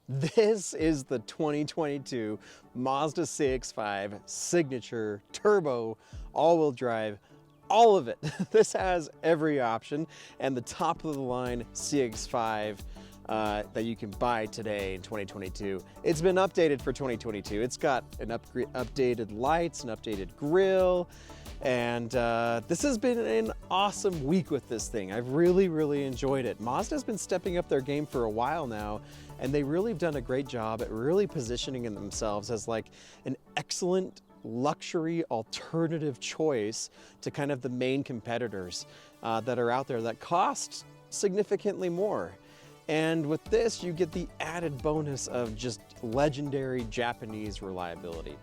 This is the 2022 Mazda CX-5 Signature Turbo all-wheel drive, all of it. This has every option, and the top of the line CX-5 that you can buy today in 2022. It's been updated for 2022. It's got an updated lights, an updated grille, and this has been an awesome week with this thing. I've really enjoyed it. Mazda's been stepping up their game for a while now, and they really have done a great job at really positioning themselves as like an excellent luxury alternative choice to kind of the main competitors that are out there that cost significantly more. And with this, you get the added bonus of just legendary Japanese reliability.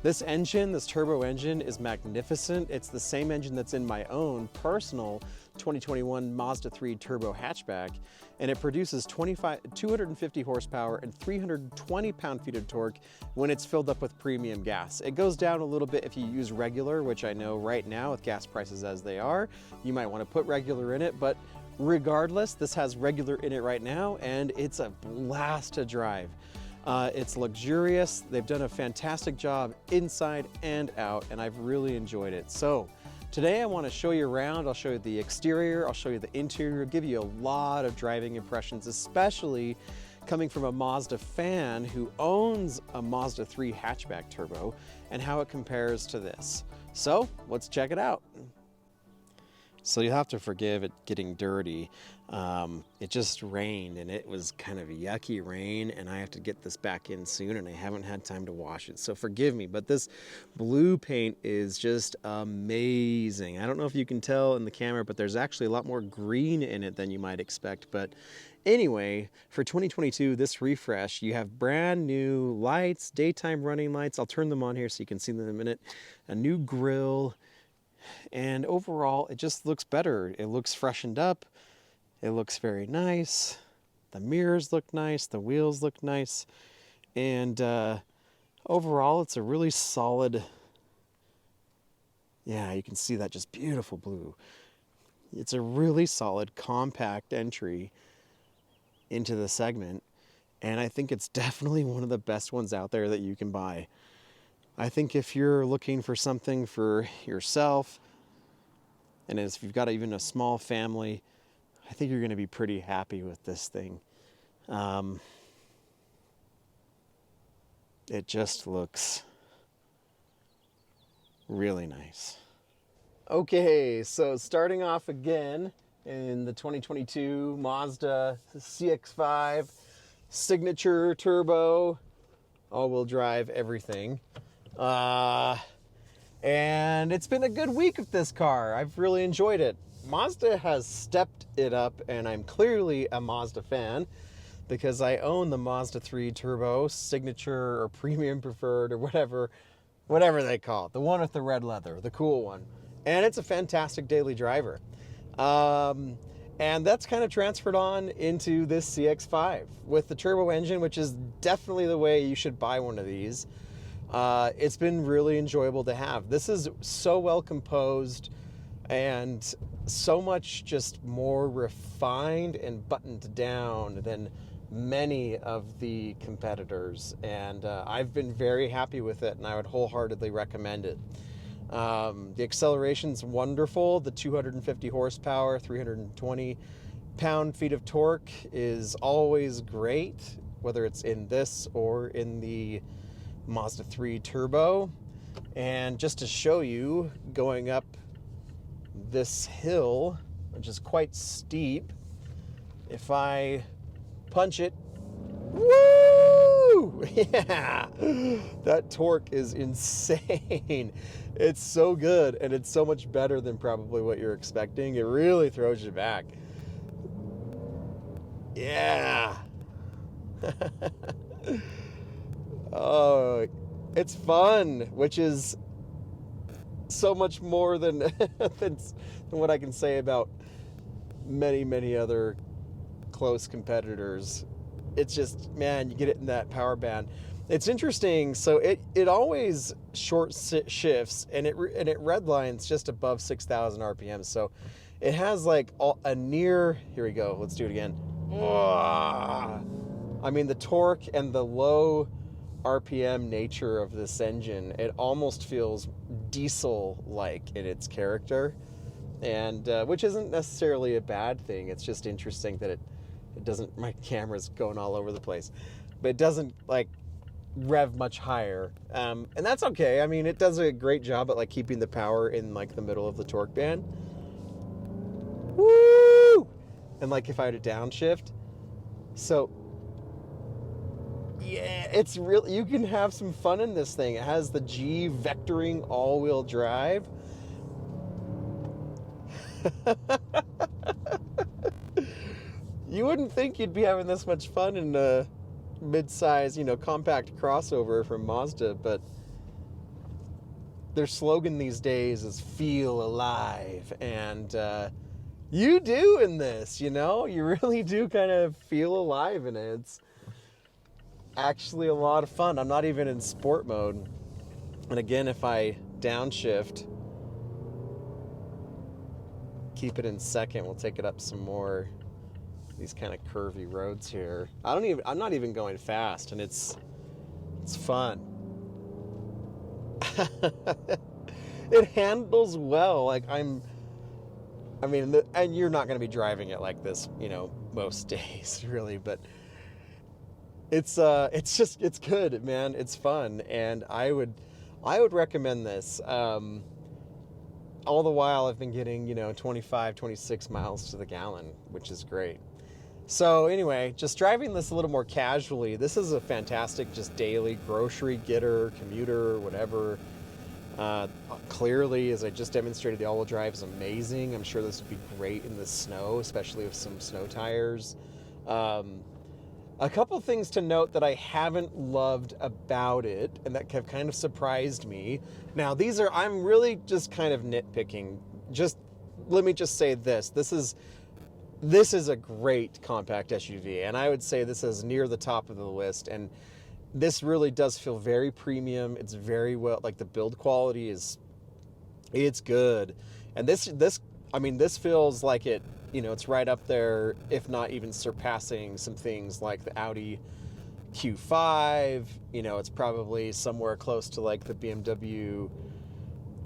This engine, this turbo engine, is magnificent. It's the same engine that's in my own personal 2021 Mazda 3 Turbo hatchback, and it produces 250 horsepower and 320 pound-feet of torque when it's filled up with premium gas. It goes down a little bit if you use regular, which I know right now with gas prices as they are, you might want to put regular in it, but regardless, this has regular in it right now, and it's a blast to drive. It's luxurious. They've done a fantastic job inside and out, and I've really enjoyed it. So today I want to show you around. I'll show you the exterior, I'll show you the interior, give you a lot of driving impressions, especially coming from a Mazda fan who owns a Mazda 3 hatchback turbo, and how it compares to this. So let's check it out. So you'll have to forgive it getting dirty. It just rained, and it was kind of a yucky rain, and I have to get this back in soon, and I haven't had time to wash it. So forgive me, but this blue paint is just amazing. I don't know if you can tell in the camera, but there's actually a lot more green in it than you might expect. But anyway, for 2022, this refresh, you have brand new lights, daytime running lights. I'll turn them on here so you can see them in a minute. A new grille. And overall, it just looks better. It looks freshened up. It looks very nice. The mirrors look nice. The wheels look nice. And overall, it's a really solid, yeah, you can see that just beautiful blue. It's a really solid, compact entry into the segment. And I think it's definitely one of the best ones out there that you can buy. I think if you're looking for something for yourself, and if you've got even a small family, I think you're going to be pretty happy with this thing. It just looks really nice. Okay, so starting off again in the 2022 Mazda CX-5 Signature Turbo, all-wheel drive, everything. And it's been a good week with this car. I've really enjoyed it. Mazda has stepped it up, and I'm clearly a Mazda fan because I own the Mazda 3 Turbo Signature or Premium Preferred or whatever they call it. The one with the red leather, the cool one. And it's a fantastic daily driver. And that's kind of transferred on into this CX-5 with the turbo engine, which is definitely the way you should buy one of these. It's been really enjoyable to have. This is so well composed and so much just more refined and buttoned down than many of the competitors. And I've been very happy with it, and I would wholeheartedly recommend it. The acceleration's wonderful. The 250 horsepower, 320 pound-feet of torque is always great, whether it's in this or in the Mazda 3 Turbo. And just to show you, going up this hill, which is quite steep, if I punch it, woo! Yeah! That torque is insane. It's so good, and it's so much better than probably what you're expecting. It really throws you back. Yeah! Oh, it's fun, which is so much more than, than what I can say about many other close competitors. It's just, man, you get it in that power band. It's interesting. So it always short shifts, and it redlines just above 6,000 RPM. So it has like a near, here we go. Let's do it again. I mean, the torque and the low RPM nature of this engine, it almost feels diesel-like in its character, and which isn't necessarily a bad thing. It's just interesting that it doesn't, my camera's going all over the place, but it doesn't like rev much higher, and that's okay. I mean, it does a great job at like keeping the power in like the middle of the torque band. Woo! And like if I had to downshift, so yeah, it's real. You can have some fun in this thing. It has the G vectoring all-wheel drive. You wouldn't think you'd be having this much fun in a mid-size, compact crossover from Mazda, but their slogan these days is "Feel alive," and you do in this. You really do kind of feel alive in it. It's actually a lot of fun. I'm not even in sport mode, and again, if I downshift, keep it in second, we'll take it up some more. These kind of curvy roads here. I'm not even going fast, and it's fun. It handles well. Like and you're not going to be driving it like this, most days really, but it's good, man. It's fun, and I would recommend this. All the while I've been getting, 25, 26 miles to the gallon, which is great. So anyway, just driving this a little more casually, this is a fantastic just daily grocery getter, commuter, whatever. Clearly, as I just demonstrated, the all-wheel drive is amazing. I'm sure this would be great in the snow, especially with some snow tires. A couple things to note that I haven't loved about it and that have kind of surprised me. Now, I'm really just kind of nitpicking. Let me just say this. This is a great compact SUV, and I would say this is near the top of the list, and this really does feel very premium. It's very well, like the build quality it's good. And this feels like it's right up there, if not even surpassing some things like the Audi Q5. It's probably somewhere close to like the BMW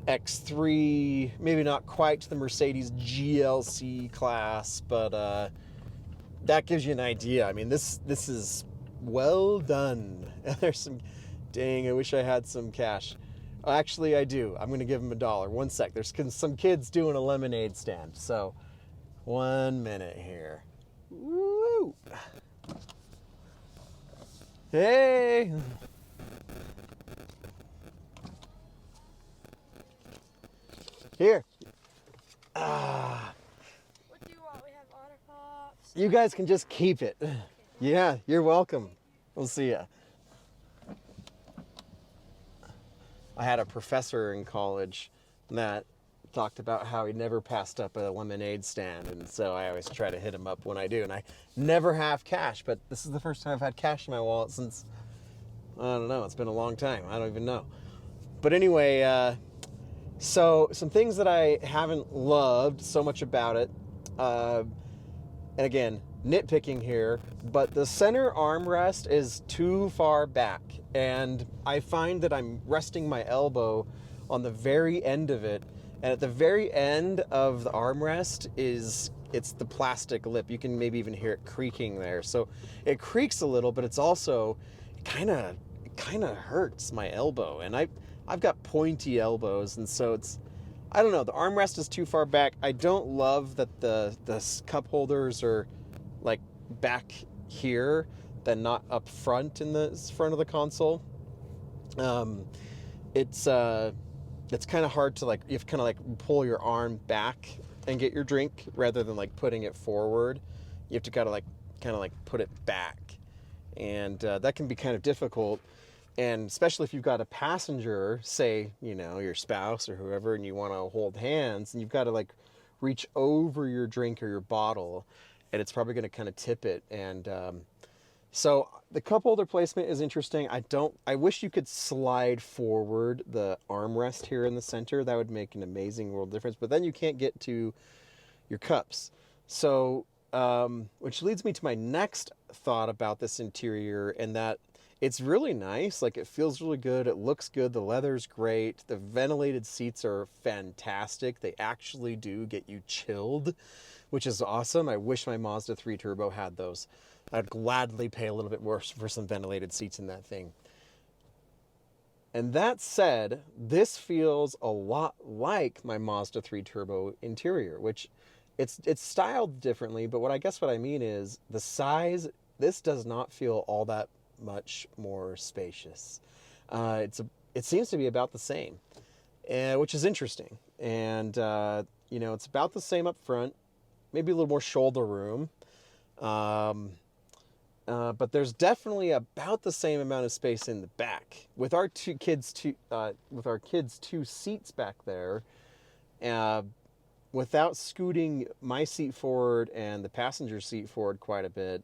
X3, maybe not quite to the Mercedes GLC class, but that gives you an idea. I mean, this is well done. There's some, dang, I wish I had some cash. Actually, I do. I'm going to give them $1. One sec. There's some kids doing a lemonade stand. So, 1 minute here. Woo! Hey! Here. What do you want? We have otter pops. You guys can just keep it. Yeah, you're welcome. We'll see ya. I had a professor in college that talked about how he never passed up a lemonade stand, and so I always try to hit him up when I do, and I never have cash, but this is the first time I've had cash in my wallet since, I don't know, it's been a long time. I don't even know. But anyway, so some things that I haven't loved so much about it, and again, nitpicking here, but the center armrest is too far back, and I find that I'm resting my elbow on the very end of it, and at the very end of the armrest it's the plastic lip. You can maybe even hear it creaking there. So it creaks a little, but it's also kind of hurts my elbow, and I've got pointy elbows, and so I don't know, the armrest is too far back. I don't love that the cup holders are like back here than not up front in the front of the console. It's kind of hard to like, you have to kind of like pull your arm back and get your drink rather than like putting it forward. You have to kind of like put it back, and that can be kind of difficult. And especially if you've got a passenger, say, your spouse or whoever, and you want to hold hands, and you've got to like reach over your drink or your bottle, and it's probably going to kind of tip it. And so the cup holder placement is interesting. I wish you could slide forward the armrest here in the center. That would make an amazing world difference. But then you can't get to your cups. So which leads me to my next thought about this interior, and that it's really nice. Like, it feels really good. It looks good. The leather's great. The ventilated seats are fantastic. They actually do get you chilled, which is awesome. I wish my Mazda 3 Turbo had those. I'd gladly pay a little bit more for some ventilated seats in that thing. And that said, this feels a lot like my Mazda 3 Turbo interior, which it's styled differently, but what I mean is the size. This does not feel all that much more spacious. It seems to be about the same, which is interesting. And it's about the same up front, maybe a little more shoulder room. But there's definitely about the same amount of space in the back. With our kids' two seats back there, without scooting my seat forward and the passenger seat forward quite a bit,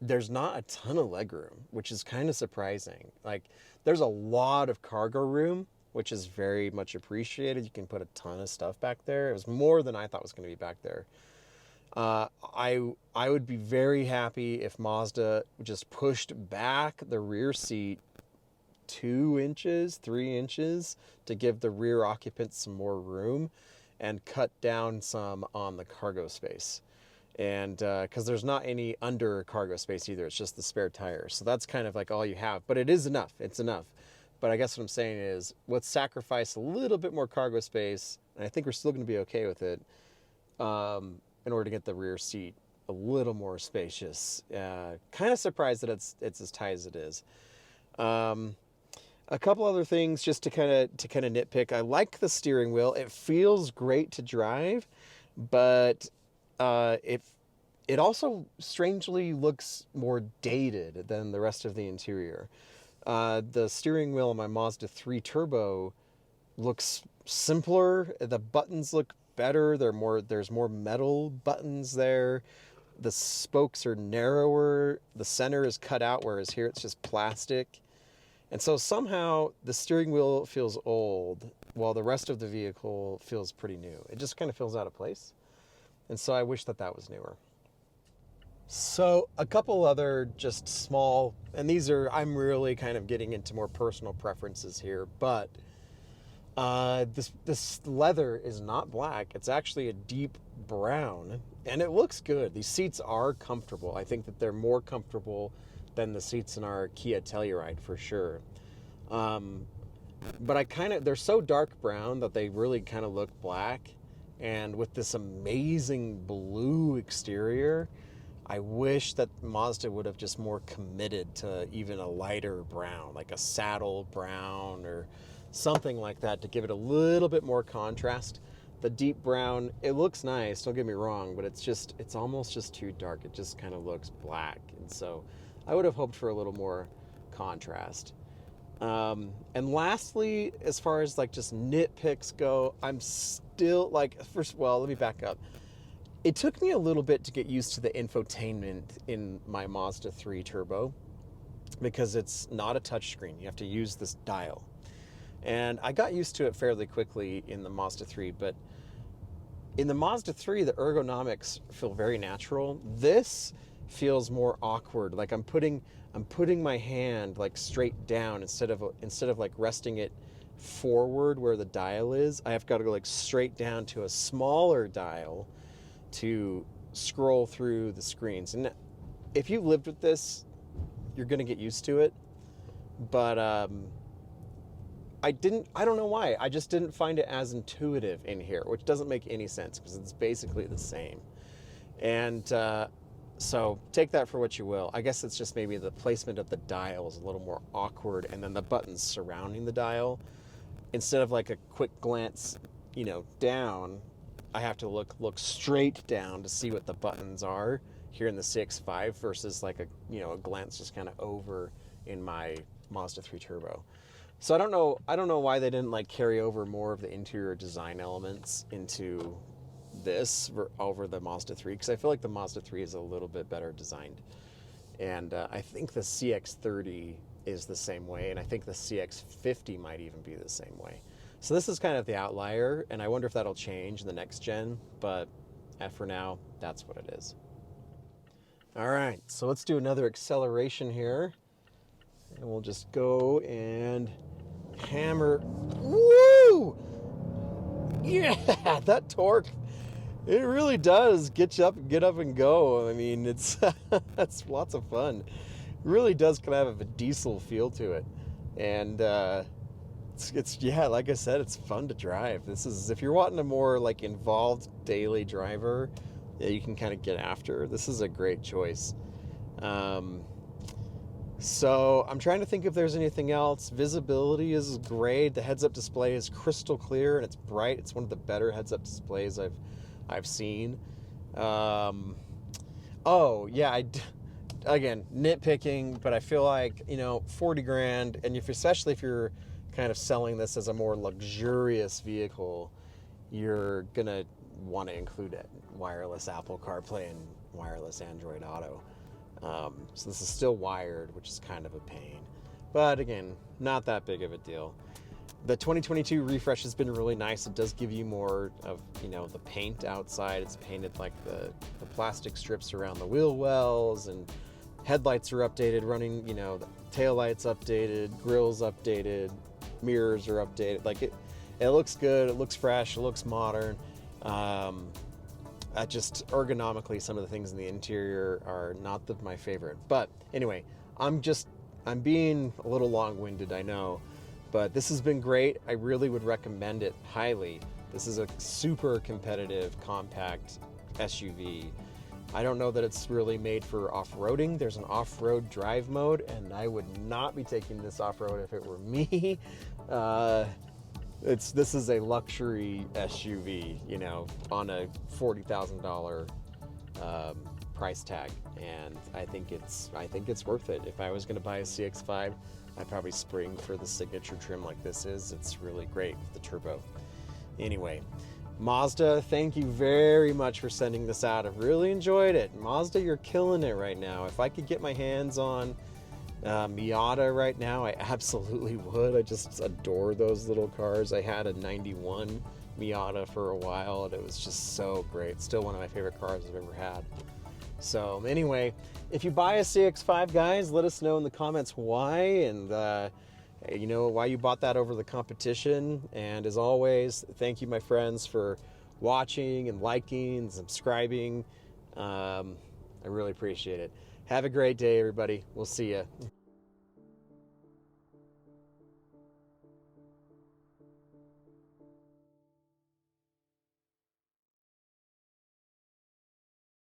there's not a ton of legroom, which is kind of surprising. Like, there's a lot of cargo room, which is very much appreciated. You can put a ton of stuff back there. It was more than I thought was going to be back there. I would be very happy if Mazda just pushed back the rear seat 2 inches, 3 inches to give the rear occupants some more room and cut down some on the cargo space. And because there's not any under cargo space either, it's just the spare tire. So that's kind of like all you have, but it is enough. It's enough. But I guess what I'm saying is, let's sacrifice a little bit more cargo space, and I think we're still going to be okay with it, in order to get the rear seat a little more spacious. Kind of surprised that it's as tight as it is. A couple other things just to kind of nitpick. I like the steering wheel. It feels great to drive, but it also strangely looks more dated than the rest of the interior. The steering wheel on my Mazda 3 Turbo looks simpler. The buttons look better. There's more metal buttons there. The spokes are narrower. The center is cut out, whereas here it's just plastic. And so somehow the steering wheel feels old while the rest of the vehicle feels pretty new. It just kind of feels out of place. And so I wish that was newer. So a couple other just small, and I'm really kind of getting into more personal preferences here, but this leather is not black. It's actually a deep brown, and it looks good. These seats are comfortable. I think that they're more comfortable than the seats in our Kia Telluride for sure. But they're so dark brown that they really kind of look black. And with this amazing blue exterior, I wish that Mazda would have just more committed to even a lighter brown, like a saddle brown or something like that, to give it a little bit more contrast. The deep brown, it looks nice, don't get me wrong, but it's almost just too dark. It just kind of looks black. And so I would have hoped for a little more contrast. And lastly, as far as like just nitpicks go, I'm still like, let me back up. It took me a little bit to get used to the infotainment in my Mazda 3 Turbo, because it's not a touchscreen. You have to use this dial. And I got used to it fairly quickly in the Mazda 3, but in the Mazda 3, the ergonomics feel very natural. This feels more awkward. Like I'm putting my hand like straight down instead of like resting it forward where the dial is. I have got to go like straight down to a smaller dial to scroll through the screens. And if you've lived with this, you're going to get used to it. But I don't know why. I just didn't find it as intuitive in here, which doesn't make any sense because it's basically the same. And so take that for what you will. I guess it's just maybe the placement of the dial is a little more awkward, and then the buttons surrounding the dial, instead of like a quick glance, down, I have to look straight down to see what the buttons are here in the CX-5 versus like a glance just kind of over in my Mazda 3 Turbo. So I don't know why they didn't like carry over more of the interior design elements into this over the Mazda 3, because I feel like the Mazda 3 is a little bit better designed. And I think the CX-30 is the same way, and I think the CX-50 might even be the same way. So this is kind of the outlier, and I wonder if that'll change in the next gen. But And for now, that's what it is. All right, so let's do another acceleration here. And we'll just go and hammer. Woo! Yeah, that torque, it really does get you up, get up and go. I mean, it's that's lots of fun. It really does kind of have a diesel feel to it. And it's yeah, like I said, it's fun to drive. This is, if you're wanting a more like involved daily driver that you can kind of get after, this is a great choice. So I'm trying to think if there's anything else. Visibility is great. The heads-up display is crystal clear and it's bright. It's one of the better heads-up displays I've seen. Oh yeah, again, nitpicking, but I feel like, you know, 40 grand, and especially if you're kind of selling this as a more luxurious vehicle, you're gonna want to include it, wireless Apple CarPlay and wireless Android Auto. So this is still wired, which is kind of a pain, but again, not that big of a deal. The 2022 refresh has been really nice. It does give you more of, you know, the paint outside. It's painted like the plastic strips around the wheel wells, and headlights are updated, running, you know, the taillights updated, grills updated, mirrors are updated. Like it looks good, it looks fresh, it looks modern. Just ergonomically, some of the things in the interior are not my favorite. But anyway, I'm being a little long-winded, I know, but this has been great. I really would recommend it highly. This is a super competitive, compact SUV. I don't know that it's really made for off-roading. There's an off-road drive mode, and I would not be taking this off-road if it were me. This is a luxury SUV, you know, on a $40,000 price tag, and I think it's worth it. If I was going to buy a CX-5, I'd probably spring for the signature trim like this is. It's really great with the turbo. Anyway, Mazda, thank you very much for sending this out. I've really enjoyed it. Mazda, you're killing it right now. If I could get my hands on Miata right now, I absolutely would. I just adore those little cars. I had a 91 Miata for a while, and it was just so great. Still one of my favorite cars I've ever had. So anyway, if you buy a CX-5, guys, let us know in the comments why, and you know, why you bought that over the competition. And as always, thank you, my friends, for watching and liking and subscribing. I really appreciate it. Have a great day, everybody. We'll see you.